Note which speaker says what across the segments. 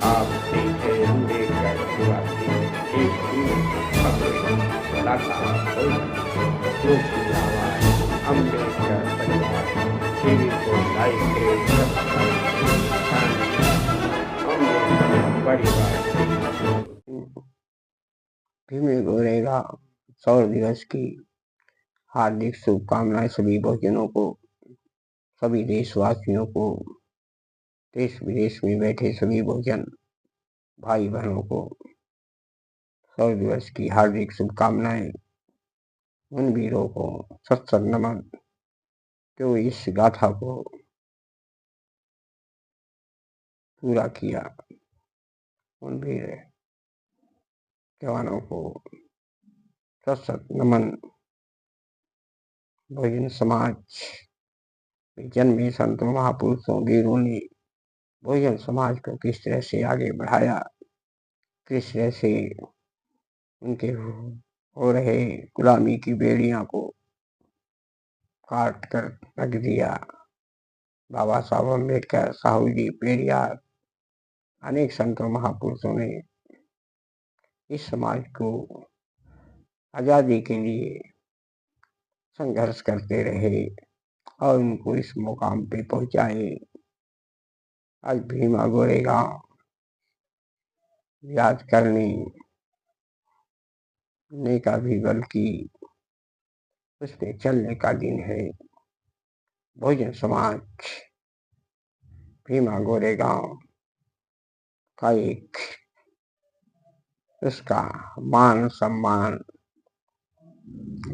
Speaker 1: आप देखे अम्बेडकर निवासी एक दिन खबरें लगातार जो की आवाज अम्बेडकर परिवार टीवी को लाइक करें, सब्सक्राइब अम्बेडकर परिवार भीम गोरेगा सौर दिवस की हार्दिक शुभकामनाएं सभी बहुजनों को, सभी देशवासियों को, देश विदेश में बैठे सभी बहुजन भाई बहनों को सौर दिवस की हार्दिक शुभकामनाएं। उन वीरों को सत सत नमन जो इस गाथा को पूरा किया। उन वीर जवानों को सत सत नमन। बहुजन समाज जन्मे संतों महापुरुषों वीरों ने बहुजन समाज को किस तरह से आगे बढ़ाया, किस तरह से उनके हो रहे गुलामी की बेड़ियां को काट कर रख दिया। बाबा साहब अम्बेडकर, साहू जी पेरियार, अनेक संतों महापुरुषों ने इस समाज को आजादी के लिए संघर्ष करते रहे और उनको इस मुकाम पे पहुंचाए। आज भीमा गोरेगांव याद करने का भी बल्कि उस पे चलने का दिन है। बहुजन समाज भीमा गोरेगांव का एक उसका मान सम्मान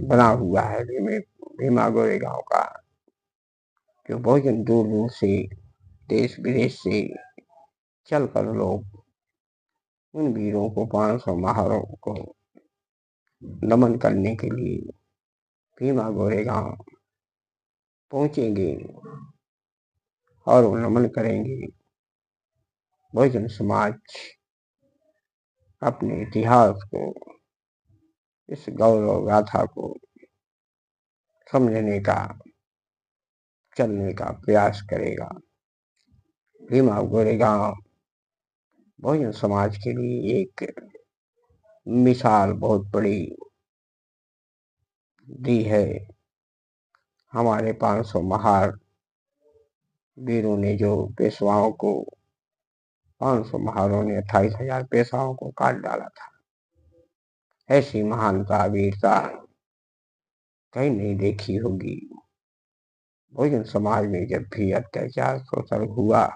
Speaker 1: बना हुआ है। भीमा गोरेगांव का जो बहुजन दूर दूर से देश विदेश से चल कर लोग उन वीरों को 500 महारों को नमन करने के लिए भीमा गोरेगांव पहुंचेंगे और वो नमन करेंगे। बहुजन समाज अपने इतिहास को, इस गौरव गाथा को समझने का, चलने का प्रयास करेगा। भीमा गोरेगांव बहुजन समाज के लिए एक मिसाल बहुत बड़ी दी है। हमारे 500 महार वीरों ने जो पेशवाओं को 500 महारों ने 28,000 पेशवाओं को काट डाला था। ऐसी महानता वीरता कहीं नहीं देखी होगी। बहुजन समाज में जब भी अत्याचार शोषण हुआ,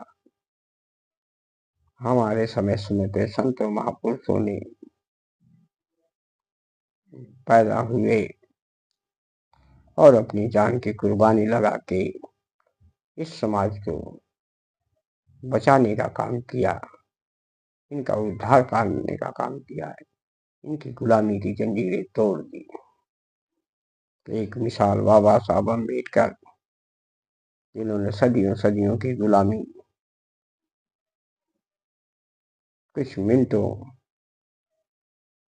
Speaker 1: हमारे समय समय पे संतों महापुरुषों ने पैदा हुए और अपनी जान की कुर्बानी लगा के इस समाज को बचाने का काम किया, इनका उद्धार करने का काम किया है, इनकी गुलामी की जंजीरें तोड़ दी। एक मिसाल बाबा साहब अम्बेडकर, जिन्होंने सदियों सदियों की गुलामी कुछ मिनटों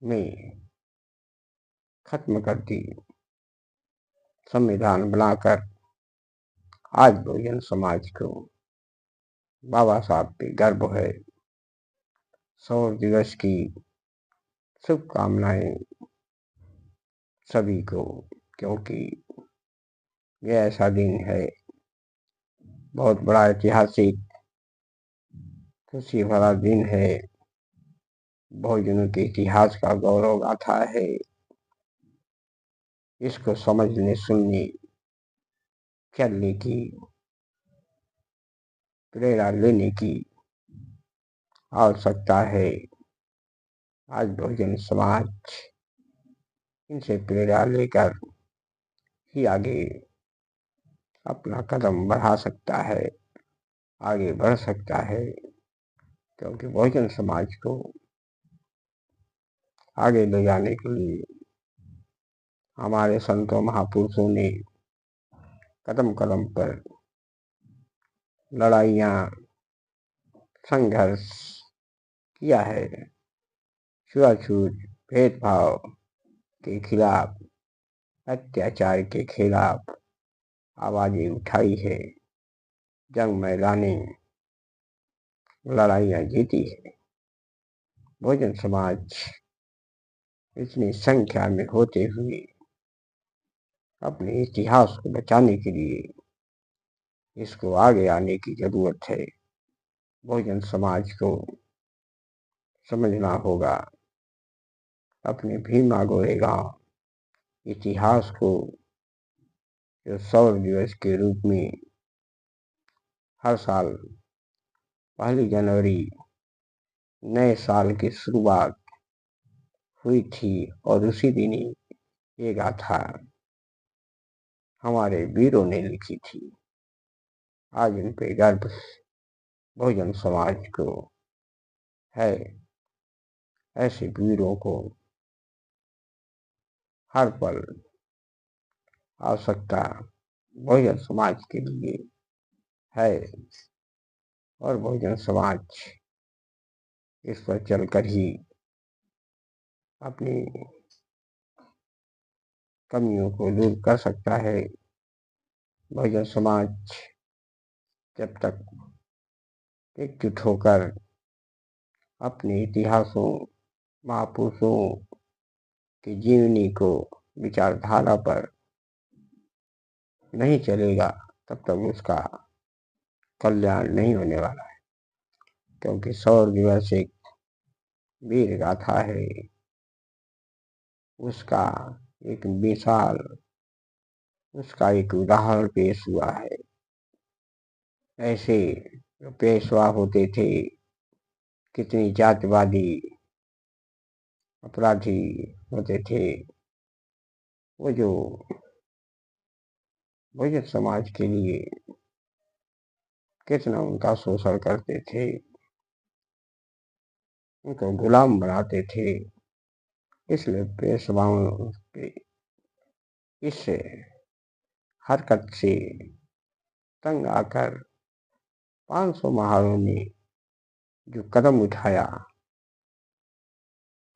Speaker 1: में खत्म कर दी। संविधान बनाकर आज बहुजन समाज को बाबा साहब पे गर्व है। सौर दिवस की शुभकामनाएं सभी को, क्योंकि यह ऐसा दिन है, बहुत बड़ा ऐतिहासिक खुशी भरा दिन है। बहुजनों के इतिहास का गौरव गाथा है। इसको समझने, सुनने, चलने की, प्रेरणा लेने की आवश्यकता है। आज बहुजन समाज इनसे प्रेरणा लेकर ही आगे अपना कदम बढ़ा सकता है, आगे बढ़ सकता है, क्योंकि बहुजन समाज को आगे ले जाने के लिए हमारे संतों महापुरुषों ने कदम कदम पर लड़ाइयाँ, संघर्ष किया है। छुआछूत, भेदभाव के खिलाफ, अत्याचार के खिलाफ आवाजें उठाई है। जंग मैदानी लड़ाइयाँ जीती है। बहुजन समाज इतनी संख्या में होते हुए अपने इतिहास को बचाने के लिए इसको आगे आने की जरूरत है। बहुजन समाज को समझना होगा अपने भीमा गोरेगांव इतिहास को, जो सौर दिवस के रूप में हर साल 1 जनवरी नए साल की शुरुआत हुई थी और उसी दिन ही ये गाथा हमारे वीरों ने लिखी थी। आज इन पे गर्व बहुजन समाज को है। ऐसे वीरों को हर पल आवश्यकता बहुजन समाज के लिए है और बहुजन समाज इस पर चलकर ही अपनी कमियों को दूर कर सकता है। बहुजन समाज जब तक एकजुट होकर अपने इतिहासों, महापुरुषों की जीवनी को विचारधारा पर नहीं चलेगा, तब तक उसका कल्याण नहीं होने वाला है। क्योंकि सौर दिवस एक वीर गाथा है, उसका एक मिसाल, उसका एक उदाहरण पेश हुआ है। ऐसे जो पेशवा होते थे, कितनी जातिवादी अपराधी होते थे, वो जो बहुजन समाज के लिए कितना उनका शोषण करते थे, उनको गुलाम बनाते थे। इसलिए पेशवाओं के इस हरकत से तंग आकर 500 महारों ने जो कदम उठाया,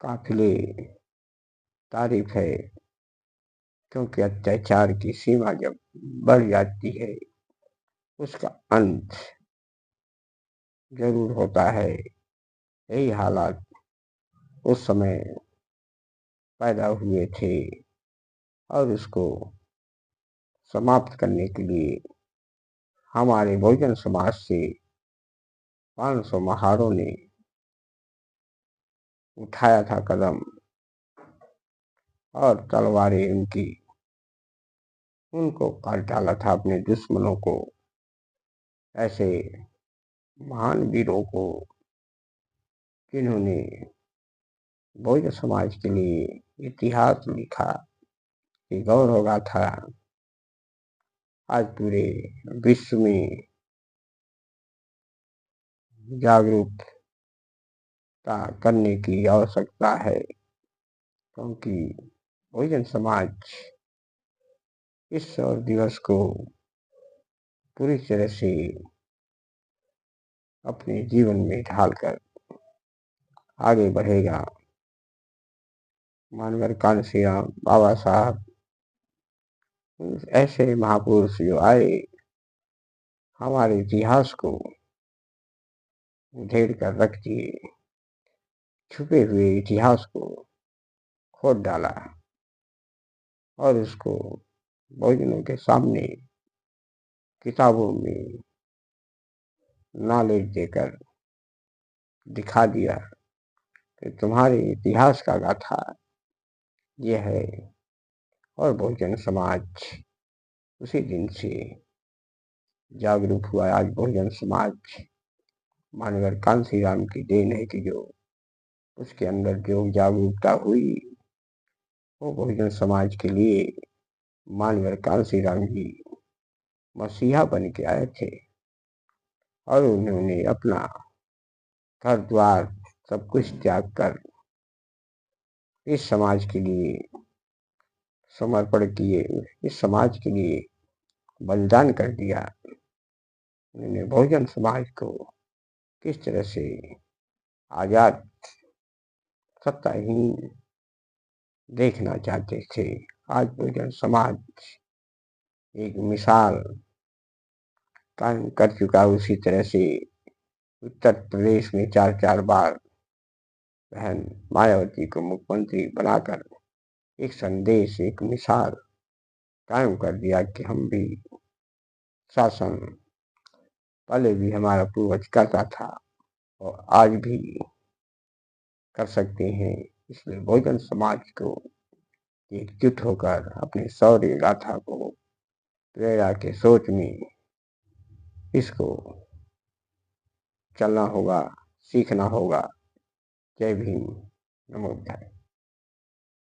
Speaker 1: काफिले तारीफ है। क्योंकि अत्याचार की सीमा जब बढ़ जाती है, उसका अंत जरूर होता है। यही हालात उस समय पैदा हुए थे और उसको समाप्त करने के लिए हमारे बहुजन समाज से 500 महारों ने उठाया था कदम और तलवारें उनको काट डाला था, अपने दुश्मनों को। ऐसे महान वीरों को, जिन्होंने बहुजन समाज के लिए इतिहास लिखा, ये गौरव गाथा आज पूरे विश्व में जागरूकता करने की आवश्यकता है। क्योंकि बहुजन समाज इस सौर दिवस को पूरी तरह से अपने जीवन में ढालकर आगे बढ़ेगा। मानवर कांशीराम, बाबा साहब, ऐसे महापुरुष जो आए, हमारे इतिहास को उधेड़ कर रख दिए, छुपे हुए इतिहास को खोद डाला और उसको बहुजनों के सामने किताबों में नॉलेज देकर दिखा दिया कि तुम्हारे इतिहास का गाथा ये है। और बहुजन समाज उसी दिन से जागरूक हुआ। आज बहुजन समाज मानवर कांशीराम की देन है कि जो उसके अंदर जो जागरूकता हुई, वो बहुजन समाज के लिए मानवर कांशीराम जी मसीहा बन के आए थे और उन्होंने अपना घर द्वार सब कुछ त्याग कर इस समाज के लिए समर्पण किए, इस समाज के लिए बलिदान कर दिया। उन्होंने बहुजन समाज को किस तरह से आजाद, सत्ताहीन देखना चाहते थे, आज बहुजन समाज एक मिसाल कायम कर चुका। उसी तरह से उत्तर प्रदेश में 4-4 बार बहन मायावती को मुख्यमंत्री बनाकर एक संदेश, एक मिसाल कायम कर दिया कि हम भी शासन पहले भी हमारा पूर्वज करता था और आज भी कर सकते हैं। इसलिए बहुजन समाज को एकजुट होकर अपनी शौर्य गाथा को प्रेरणा के सोच में इसको चलना होगा, सीखना होगा। जय भीम, नमो बुद्धाय।